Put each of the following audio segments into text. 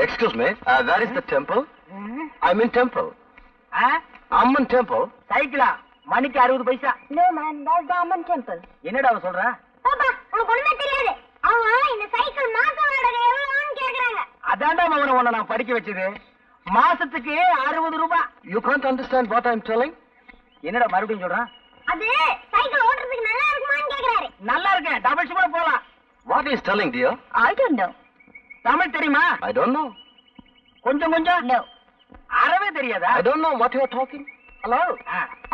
Excuse me, where is the temple? I'm in temple. Amman temple. சைக்கிளா மணிக்கு 60 பைசா. No man, that's the Amman temple. என்னடா அவ சொல்றா? பாப்பா உனக்கு ஒண்ணுமே தெரியாது. அவங்க இந்த சைக்கிள் மாச வாடகை எவ்வளவுன்னு கேக்குறாங்க. அதான்டா மவன உன்னை நான் படிக்க வச்சது. மாசத்துக்கு 60 ரூபாய். You can't understand what I'm telling? என்னடா மறுபடியும் சொல்றான்? அது சைக்கிள் ஓட்டுறதுக்கு நல்லா இருக்குமான்னு கேக்குறாரு. நல்லா இருக்கு. டபுள் கூட போலாம். What is telling, dear? I don't know. Tamil தெரியுமா? I don't know. கொஞ்சம் கொஞ்சம்? No. அறவே தெரியாதா? I don't know what you are talking. Hello.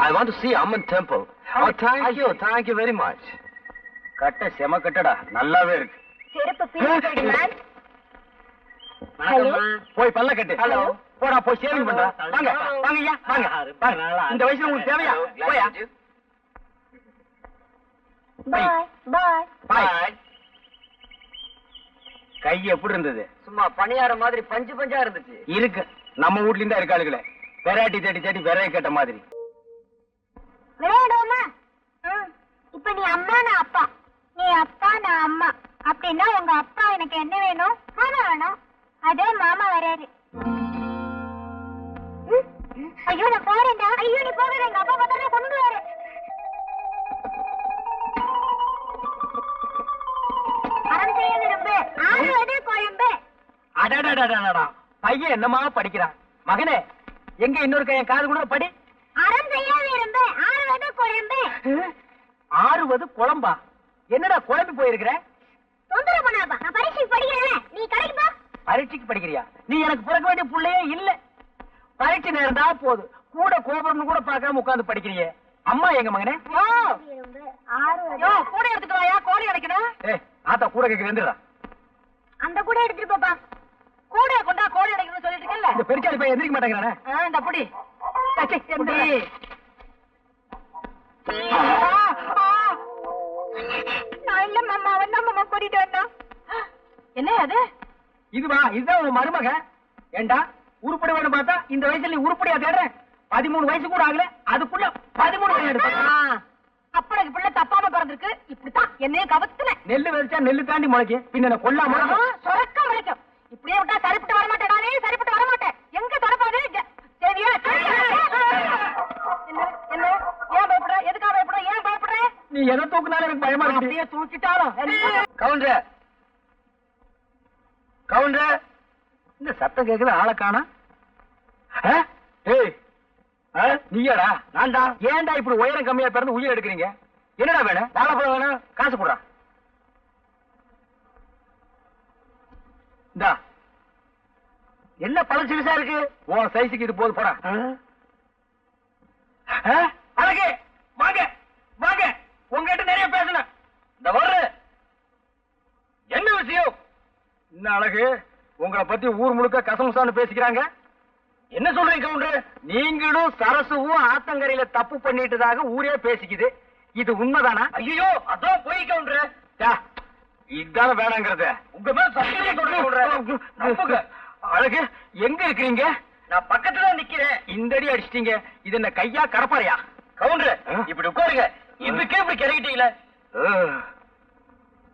I want to see Amman temple. Oh, thank you very much. கட்ட செம கட்டடா. நல்லாவே இருக்கு. செருப்பு பீஸ் மேன். ஹலோ. போய் பல்ல கட்டு. ஹலோ. போடா போய் சேவிங் பண்றா. வாங்க வாங்கய்யா வாங்க. இந்த வயசுல உங்களுக்கு தேவையா? போயா. Bye. Bye. பாய். கை எப்படி இருந்தது? சும்மா பணியார மாதிரி பஞ்சு பஞ்சா இருந்துச்சு. இருக்கு. நம்ம வீட்ல இருந்தா இருக்காளுகளே. வெரைட்டி தேடி விரைய கேட்ட மாதிரி. விளையாடுவோமா? இப்ப நீ அம்மா நான் அப்பா. நீ அப்பா நான் அம்மா. அப்படின்னா உங்க அப்பா எனக்கு என்ன வேணும்? மாமா வேணும். அதே மாமா வராரு. ஐயோ நான் போறேன்டா. ஐயோ நீ போகாத. எங்க அப்பா பார்த்தா கொண்டுடுவாரு. அறம் செய்ய விரும்பு. ஆறுவது குழம்பு. அடடடடடடா. பையன் என்னமா படிக்கிறான்? மகனே எங்க இன்னொரு கையன் காது கூட படி. அறம் செய்ய விரும்பு. ஆறுவது குழம்பு. ஆறுவது குழம்பா? என்னடா குழம்பி போயிருக்கிற? தொந்தரவு பண்ணாதப்பா. நான் பரீட்சைக்கு படிக்கிறேன். நீ கடைக்கு போ. பரீட்சைக்கு படிக்கிறியா? நீ எனக்கு பிறக்க வேண்டிய புள்ளையே இல்ல. பரீட்சை நேரம் தான் போகுது. கூட கோபுரம் கூட பார்க்காம உட்கார்ந்து படிக்கிறியே. அம்மா எங்க மகனே? கூட எடுத்துட்டு வாயா. கோழி அடைக்கணும். ஆத்தா கூட கேட்க வந்துடுறா. அந்த கூட எடுத்துட்டு போப்பா. கூட கொண்டா கோழி அடைக்கணும்னு சொல்லிட்டு இருக்கல. இந்த பெருச்சாளி பையன் எந்திரிக்க மாட்டேங்கிறானே. இந்த புடி. நான் இல்ல மாமா. அவன் தான் மாமா கூட்டிட்டு வந்தான். என்ன அது? இதுவா? இதுதான் உன் மருமக. ஏண்டா உருப்படி வேணும் பார்த்தா இந்த வயசுல நீ உருப்படியா தேடுற? 13 வயசு கூட ஆகல. அதுக்குள்ள 13 வயசு. அப்பனுக்கு பிள்ளை தப்பாம பிறந்திருக்கு. இப்படித்தான் என்னையும் கவத்துல. நெல்லு வெறிச்சா நெல்லு தாண்டி முளைக்கும். பின்ன கொல்லாம சொரக்க முளைக்கும். இப்படியே விட்டா சரிப்பட்டு வரமாட்டேன். நானே சரிப்பட்டு வரமாட்டேன். எங்க தரப்பாது? சரியா? என்ன என்ன ஏன் பயப்படுற? எதுக்காக பயப்படுற? ஏன் பயப்படுற? நீ எதை தூக்குனாலும் எனக்கு பயமா இருக்கு. அப்படியே தூக்கிட்டாலும் கவுண்டர் கவுண்டர். இந்த சத்தம் கேக்குது. ஆளை காணா. ஏய் நீயாடா? நான்டா. ஏன்டா இப்படி உயரம் கம்மியா பிறந்து உயிர் எடுக்கிறீங்க? என்னடா வேணும்? வாழைப்பழம் வேணும். காசு போடுறா. இந்தா. என்ன பழம் சிறுசா இருக்கு? உன் சைஸுக்கு இது போது போடா. அழகு வாங்க வாங்க. உங்ககிட்ட நிறைய பேசணும். இந்த வர்ற என்ன விஷயம்? என்ன அழகு உங்களை பத்தி ஊர் முழுக்க கசமுசான்னு பேசிக்கிறாங்க. என்ன சொல்றீங்க கவுண்டர்? நீங்களும் சரசுவும் ஆத்தங்கரையில தப்பு பண்ணிட்டதாக ஊரே பேசிக்குது. இது உண்மைதானா? ஐயோ அதான் போய் கவுண்டர். இதுதானே வேணாங்கிறத உங்க மேல சத்தியமே சொல்றேன். அழகு எங்க இருக்கிறீங்க? நான் பக்கத்துல நிக்கிறேன். இந்த அடி அடிச்சிட்டீங்க. இது என்ன கையா கடப்பாறையா? கவுண்டர் இப்படி உட்காருங்க. இதுக்கே இப்படி கிறங்கிட்டீங்களே.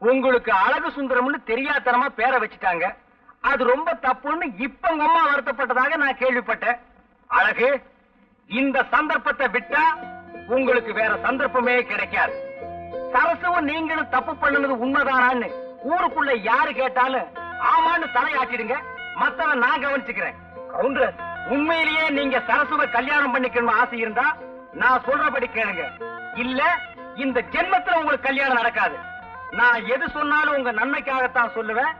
உங்களுக்கு அழகு சுந்தரம்னு தெரியாதனமா பேரை வச்சுட்டாங்க. அது ரொம்ப தப்புன்னு இப்ப உங்க அம்மா வருத்தப்பட்டதாக நான் கேள்விப்பட்டேன். அழகு இந்த சந்தர்ப்பத்தை விட்டா உங்களுக்கு வேற சந்தர்ப்பமே கிடைக்காது. சரசுவும் நீங்களும் தப்பு பண்ணுனது உண்மைதானான்னு ஊருக்குள்ள யாரு கேட்டாலும் ஆமான்னு தலையாட்டிடுங்க. மத்தவன் நான் கவனிச்சுக்கிறேன். கவுண்டர் உண்மையிலேயே நீங்க சரசுவை கல்யாணம் பண்ணிக்கணும் ஆசை இருந்தா நான் சொல்றபடி கேளுங்க. இல்ல இந்த ஜென்மத்துல உங்களுக்கு கல்யாணம் நடக்காது. நான் எது சொன்னாலும் உங்க நன்மைக்காகத்தான் சொல்லுவேன்.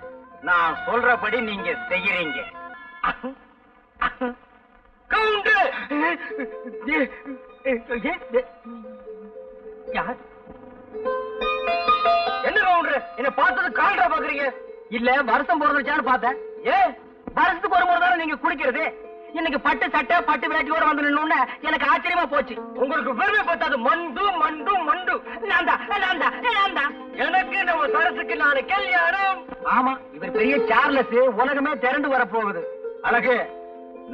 நான் சொல்றபடி நீங்க செய்யறீங்க. கவுண்டர் என்ன கவுண்டர் என்ன பார்த்தது கால்ரா பாக்குறீங்க? இல்ல வருஷம் போறதுச்சான்னு பார்த்தேன். வருஷத்துக்கு ஒரு முறை தானே நீங்க குடிக்கிறது. இன்னைக்கு பட்டு சட்டை பட்டு வேட்டியோட வந்து நின்னு எனக்கு ஆச்சரியமா போச்சு. உங்களுக்கு பெருமை பார்த்தாது. மண்டு மண்டு மண்டு. எனக்கு நம்ம சரசுக்கு நாளை கல்யாணம். ஆமா இவர் பெரிய சார்லஸ். உலகமே திரண்டு வர போகுது. அழகு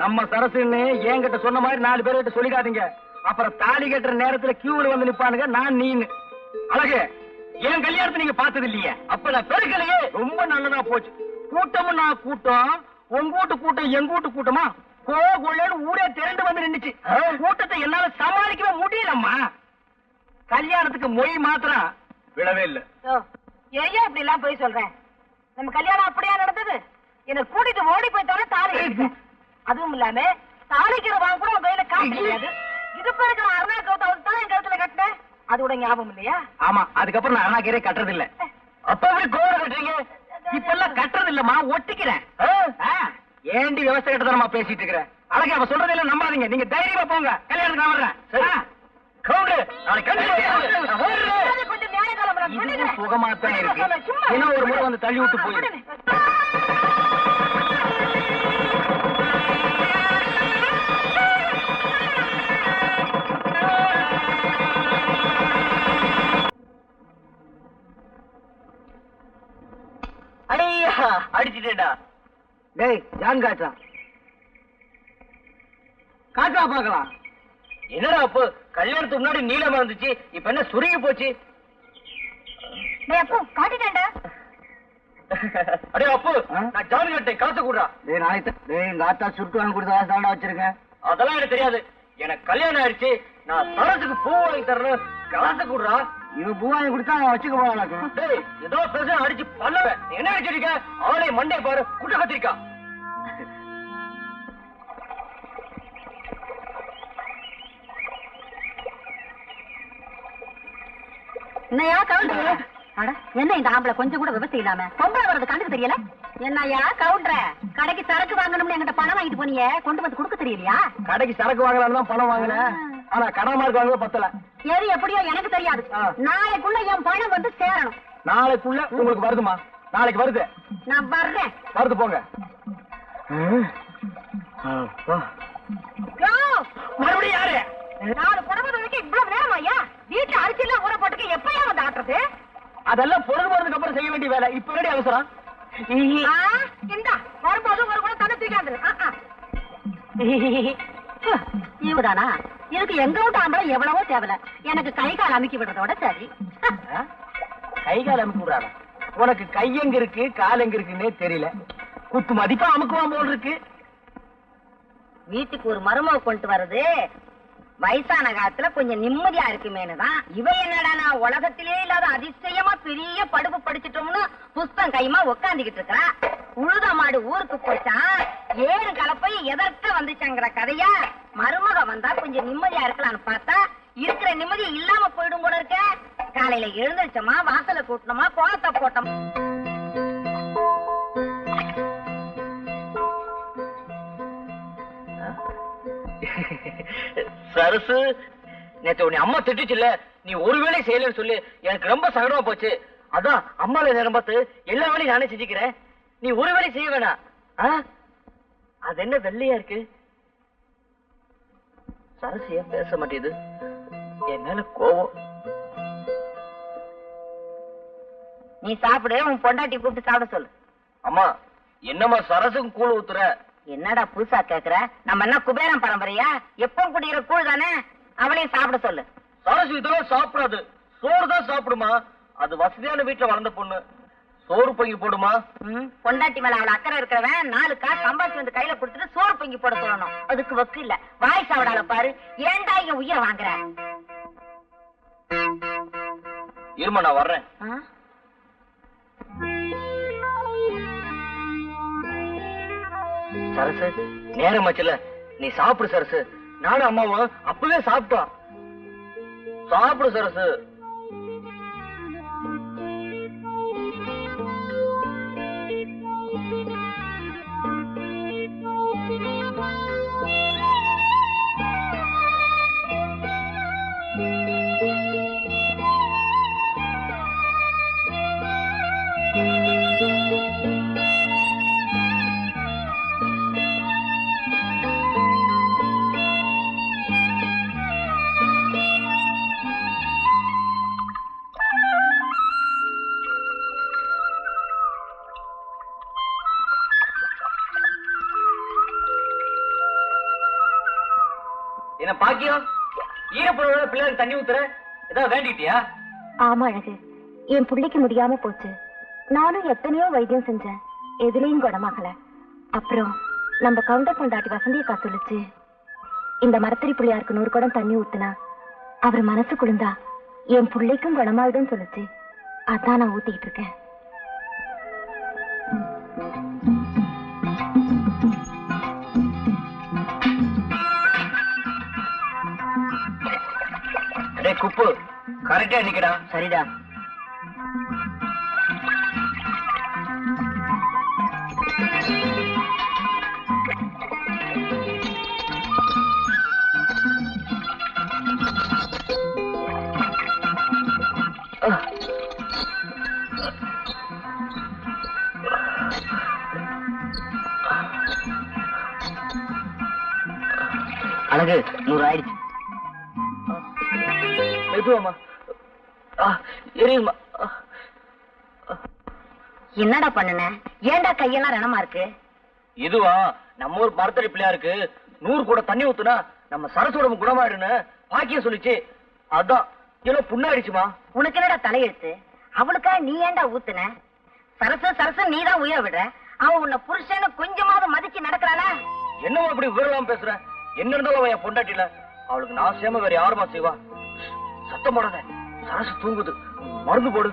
நம்ம சரசுன்னு என்கிட்ட சொன்ன மாதிரி 4 பேர்கிட்ட சொல்லிக்காதீங்க. அப்புறம் தாலி கட்டுற நேரத்துல கியூல வந்து நிப்பானுங்க. நான் நீன்னு. அழகு என் கல்யாணத்தை நீங்க பார்த்தது இல்லையே. அப்ப நான் பெருக்கலையே. ரொம்ப நல்லதா போச்சு. கூட்டமும் நான் கூட்டம் உங்க வீட்டு கூட்டம் எங்க வீட்டு கூட்டமா கோன்னு ஊரே திரண்டு வந்து நின்னுச்சு. கூட்டத்தை என்னால சமாளிக்கவே முடியலம்மா. கல்யாணத்துக்கு மொய் மாத்திரம் விழவே இல்ல. ஏன் இப்படி எல்லாம் போய் சொல்றேன்? நம்ம கல்யாணம் அப்படியா நடந்தது? என்ன கூட்டிட்டு ஓடி போய் தவிர தாலி கட்டிட்டேன். அதுவும் இல்லாம தாலிக்கிற வாங்க கூட உங்க கையில காசு கிடையாது. இடுப்பு இருக்கிற அருணா கவுத்த தான் என் கழுத்துல கட்டினேன். அது கூட ஞாபகம் இல்லையா? ஆமா, அதுக்கப்புறம் நான் அருணாக்கீரே கட்டுறது இல்ல. அப்ப எப்படி கோவம் கட்டுறீங்க? இப்ப எல்லாம் கட்டுறது இல்லம்மா, ஒட்டிக்கிறேன். ஏண்டி விவசாய கட்டதானமா பேசிட்டு இருக்கிறேன்? அழகா அவ சொல்றது எல்லாம் நம்பாதீங்க. நீங்க தைரியமா போங்க. கல்யாணத்துக்கு நான் வர்றேன். சுகமா தான் இருக்கு. இன்னும் ஒரு முறை வந்து தள்ளி விட்டு போயிரு. அடிச்சுட்டேடா. டேய் ஜான் காட்டா காட்டா பாக்கலாம். என்னடா அப்போ கல்யாணத்துக்கு முன்னாடி நீளமா இருந்துச்சு, இப்ப என்ன சுருங்கி போச்சு? அப்போ காட்டிட்டேன்டா. அடே அப்போ நான் ஜான் கட்டேன், காசு கூடா. டேய் நாளைக்கு டேய் எங்க ஆத்தா சுருட்டு வாங்கி கொடுத்த காசு தாண்டா வச்சிருக்கேன். அதெல்லாம் எனக்கு தெரியாது. எனக்கு கல்யாணம் ஆயிடுச்சு, நான் சரசுக்கு பூ வாங்கி தரணும், காசு கூடா. இவன் பூ வாங்கி கொடுத்தா நான் வச்சுக்க போறான். டேய் ஏதோ பிரச்சனை அடிச்சு பண்ணுவேன். என்ன அடிச்சிருக்க? அவளே மண்டே பாரு, குட்ட கத்திரிக்கா. என்னையா கவுண்டர்? என்ன இந்த ஆம்பளை கொஞ்சம் கூட விவசாயம் இல்லாம பொம்பளை வர்றது கண்டுக்கு தெரியல? என்னையா கவுண்டர், கடைக்கு சரக்கு வாங்கணும்னு என்கிட்ட பணம் வாங்கிட்டு போனீங்க, கொண்டு வந்து கொடுக்க தெரியலையா? கடைக்கு சரக்கு வாங்கலாம்னு தான் பணம் வாங்கினேன். ஆனா கடை மார்க் வாங்க பத்தல. எது எப்படியோ எனக்கு தெரியாது. நாளைக்குள்ள என் பணம் வந்து சேரணும். நாளைக்குள்ள உங்களுக்கு வருதுமா? நாளைக்கு வருது. நான் வர்றேன். வருது போங்க. மறுபடியும் யாரு? 4 புடவை துவைக்க இவ்வளவு நேரம் ஐயா? வீட்டுல அரிசி எல்லாம் ஊற போட்டுக்க எப்பயா வந்து ஆட்டுறது? அதெல்லாம் பொழுது போறதுக்கு அப்புறம் செய்ய வேண்டிய வேலை. இப்ப ரெடி அவசரம். இந்தா வரும்போது ஒரு கூட தண்ணி தூக்காது. இவதானா? இதுக்கு எங்க விட்டு ஆம்பளை எவ்வளவோ தேவையில்ல. எனக்கு கை கால் அமுக்கி விடுறதோட சரி. கை கால் அமுக்கி விடுறாங்க. உனக்கு கை எங்க இருக்கு கால் எங்க இருக்குன்னே தெரியல. குத்து மதிப்பா அமுக்குவான் போல் இருக்கு. வீட்டுக்கு ஒரு மருமக கொண்டு வர்றது வயசான காலத்துல கொஞ்சம் நிம்மதியா இருக்குமேனுதான். இவ என்னடா உலகத்திலே இல்லாத அதிசயமா பெரிய படுப்பு படிச்சிட்டோம்னு புஸ்தம் கைமா உக்காந்துகிட்டு இருக்கா. உழுத மாடு ஊருக்கு போச்சா, ஏறு கலப்பை எதற்க வந்துச்சாங்கிற கதையா. மருமக வந்தா கொஞ்சம் நிம்மதியா இருக்கலாம்னு பார்த்தா இருக்கிற நிம்மதி இல்லாம போயிடும் போல இருக்க. காலையில எழுந்திருச்சோமா, வாசல கூட்டணுமா, கோலத்தை போட்டோம். சரசு, நேத்து உன்னை அம்மா திட்டுச்சுல்ல, நீ ஒரு வேலை செய்யலன்னு சொல்லி எனக்கு ரொம்ப சங்கடமா போச்சு. அதான் அம்மால நேரம் பார்த்து எல்லா வேலையும் நானே செஞ்சுக்கிறேன். நீ ஒரு வேலை செய்ய வேணாம். அது என்ன வெள்ளையா இருக்கு? சரசு ஏன் பேச மாட்டேது? என் மேல கோவம். நீ சாப்பிடு, உன் பொண்டாட்டி கூப்பிட்டு சாப்பிட சொல்லு. அம்மா என்னம்மா சரசுக்கும் கூழ் ஊத்துற? என்னடா புதுசா கேக்குற? நம்ம என்ன குபேரம் பரம்பரையா? எப்பவும் குடிக்கிற கூழ் தானே, அவளையும் சாப்பிட சொல்லு. சரசு இதெல்லாம் சாப்பிடாது, சோறு தான் சாப்பிடுமா. அது வசதியான வீட்டுல வளர்ந்த பொண்ணு, சோறு பொங்கி போடுமா. பொண்டாட்டி மேல அவளை அக்கறை இருக்கிறவன் 4 காசு சம்பாதிச்சு வந்து கையில கொடுத்துட்டு சோறு பொங்கி போட சொல்லணும். அதுக்கு வக்கு இல்ல. வாய் சாவிடால பாரு. ஏன்டா இங்க உயிரை வாங்குற? இருமா நான் வர்றேன். சரசு நேரம் ஆச்சுல, நீ சாப்பிடு சரசு. நானும் அம்மாவும் அப்பவே சாப்பிட்டோம். சாப்பிடு சரசு. என்ன பாக்கியம், ஈரப்பழம் பிள்ளைக்கு தண்ணி ஊத்துற? ஏதாவது வேண்டிட்டியா? ஆமா அழகு, என் பிள்ளைக்கு முடியாம போச்சு. நானும் எத்தனையோ வைத்தியம் செஞ்சேன், எதுலயும் குணமாகல. அப்புறம் நம்ம கவுண்டர் பொண்டாட்டி வசந்தியக்கா சொல்லுச்சு, இந்த மரத்தடி பிள்ளையாருக்கு 100 குடம் தண்ணி ஊத்துனா அவர் மனசு குளிர்ந்தா என் பிள்ளைக்கும் குணமாயிடும் சொல்லுச்சு. அதான் நான் ஊத்திக்கிட்டு இருக்கேன். குப்பு கரெக்டா நிக்கிறா. சரிடா. அழகு 100 ஆயிடுச்சு. எரியுமா? என்னடா பண்ணுன? ஏன்டா கையெல்லாம் ரணமா இருக்கு? இதுவா நம்ம ஊர் மரத்தடி பிள்ளையாருக்கு 100 குடம் தண்ணி ஊத்துனா நம்ம சரசோட குணமாயிடுன்னு பாக்கியம் சொல்லிச்சு. அதான் ஏதோ புண்ணாயிடுச்சுமா. உனக்கு என்னடா தலையெழுத்து? அவளுக்கா நீ ஏன்டா ஊத்துன? சரசு சரசு நீதான் உயிர விடுற. அவன் உன்னை புருஷன்னு கொஞ்சமாவது மதிச்சு நடக்கிறானா? என்னவா அப்படி விவரம் பேசுற? என்ன இருந்தாலும் அவன் என் பொண்டாட்டில. அவளுக்கு நான் சேம வேற யாருமா செய்வா? சத்தம் போடாத, சரசு தூங்குது. மருந்து போடு.